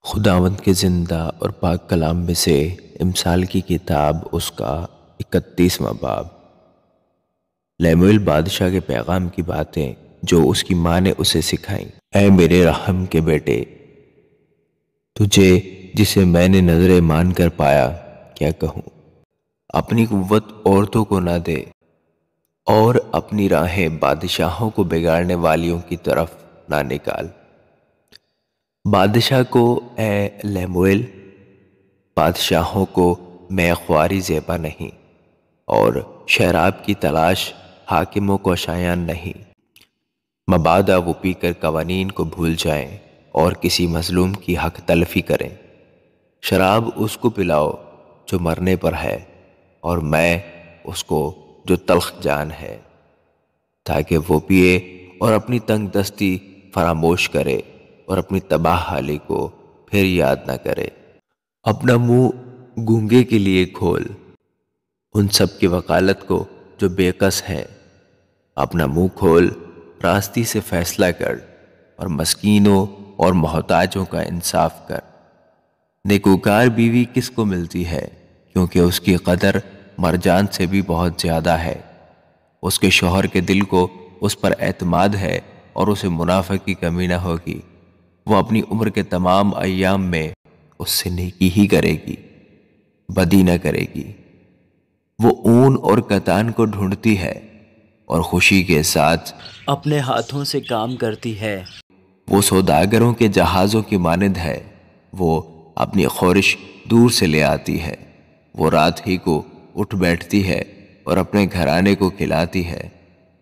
خداوند کے زندہ اور پاک کلام میں سے امثال کی کتاب اس کا 31واں باب۔ لیمویل بادشاہ کے پیغام کی باتیں جو اس کی ماں نے اسے سکھائیں۔ اے میرے رحم کے بیٹے، تجھے جسے میں نے نظر مان کر پایا کیا کہوں؟ اپنی قوت عورتوں کو نہ دے اور اپنی راہیں بادشاہوں کو بگاڑنے والیوں کی طرف نہ نکال۔ بادشاہ کو اے لیمویل، بادشاہوں کو میں خواری زیبا نہیں، اور شراب کی تلاش حاکموں کو شایان نہیں۔ مبادا وہ پی کر قوانین کو بھول جائیں اور کسی مظلوم کی حق تلفی کریں۔ شراب اس کو پلاؤ جو مرنے پر ہے، اور میں اس کو جو تلخ جان ہے، تاکہ وہ پیے اور اپنی تنگ دستی فراموش کرے اور اپنی تباہ حالی کو پھر یاد نہ کرے۔ اپنا منہ گونگے کے لیے کھول، ان سب کی وکالت کو جو بے کس ہیں۔ اپنا منہ کھول، راستی سے فیصلہ کر، اور مسکینوں اور محتاجوں کا انصاف کر۔ نیکوکار بیوی کس کو ملتی ہے، کیونکہ اس کی قدر مرجان سے بھی بہت زیادہ ہے۔ اس کے شوہر کے دل کو اس پر اعتماد ہے اور اسے منافع کی کمی نہ ہوگی۔ وہ اپنی عمر کے تمام ایام میں اس سے نیکی ہی کرے گی، بدی نہ کرے گی۔ وہ اون اور کتان کو ڈھونڈتی ہے اور خوشی کے ساتھ اپنے ہاتھوں سے کام کرتی ہے۔ وہ سوداگروں کے جہازوں کی مانند ہے۔ وہ اپنی خورش دور سے لے آتی ہے۔ وہ رات ہی کو اٹھ بیٹھتی ہے اور اپنے گھرانے کو کھلاتی ہے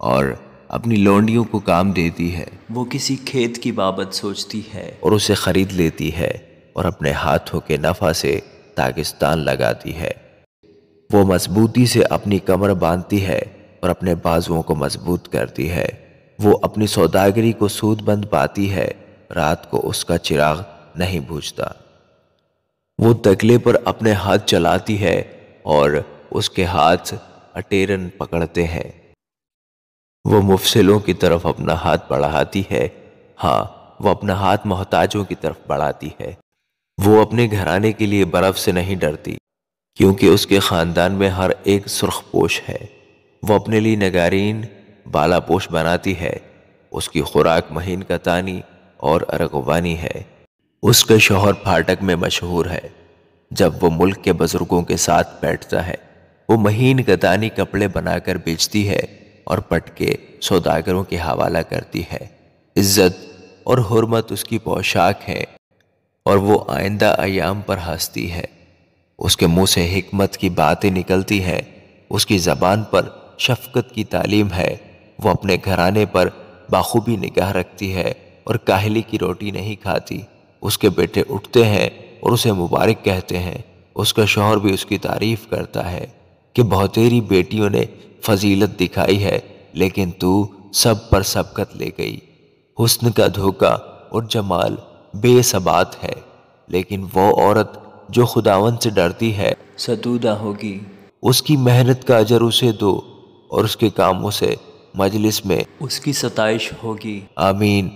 اور اپنی لونڈیوں کو کام دیتی ہے۔ وہ کسی کھیت کی بابت سوچتی ہے اور اسے خرید لیتی ہے اور اپنے ہاتھوں کے نفع سے داغستان لگاتی ہے۔ وہ مضبوطی سے اپنی کمر باندھتی ہے اور اپنے بازوؤں کو مضبوط کرتی ہے۔ وہ اپنی سوداگری کو سود بند پاتی ہے، رات کو اس کا چراغ نہیں بجھتا۔ وہ تکلے پر اپنے ہاتھ چلاتی ہے اور اس کے ہاتھ اٹیرن پکڑتے ہیں۔ وہ مفسلوں کی طرف اپنا ہاتھ بڑھاتی ہے، ہاں وہ اپنا ہاتھ محتاجوں کی طرف بڑھاتی ہے۔ وہ اپنے گھرانے کے لیے برف سے نہیں ڈرتی، کیونکہ اس کے خاندان میں ہر ایک سرخ پوش ہے۔ وہ اپنے لیے نگارین بالا پوش بناتی ہے۔ اس کی خوراک مہین کتانی اور ارغوانی ہے۔ اس کا شوہر پھاٹک میں مشہور ہے۔ جب وہ ملک کے بزرگوں کے ساتھ بیٹھتا ہے، وہ مہین کتانی کپڑے بنا کر بیچتی ہے اور پٹ کے سوداگروں کے حوالہ کرتی ہے۔ عزت اور حرمت اس کی پوشاک ہے، اور وہ آئندہ ایام پر ہنستی ہے۔ اس کے منہ سے حکمت کی باتیں نکلتی ہیں، اس کی زبان پر شفقت کی تعلیم ہے۔ وہ اپنے گھرانے پر بخوبی نگاہ رکھتی ہے اور کاہلی کی روٹی نہیں کھاتی۔ اس کے بیٹے اٹھتے ہیں اور اسے مبارک کہتے ہیں۔ اس کا شوہر بھی اس کی تعریف کرتا ہے کہ بہتیری بیٹیوں نے فضیلت دکھائی ہے، لیکن تو سب پر سبقت لے گئی۔ حسن کا دھوکہ اور جمال بے ثبات ہے، لیکن وہ عورت جو خداوند سے ڈرتی ہے ستودہ ہوگی۔ اس کی محنت کا اجر اسے دو، اور اس کے کاموں سے مجلس میں اس کی ستائش ہوگی۔ آمین۔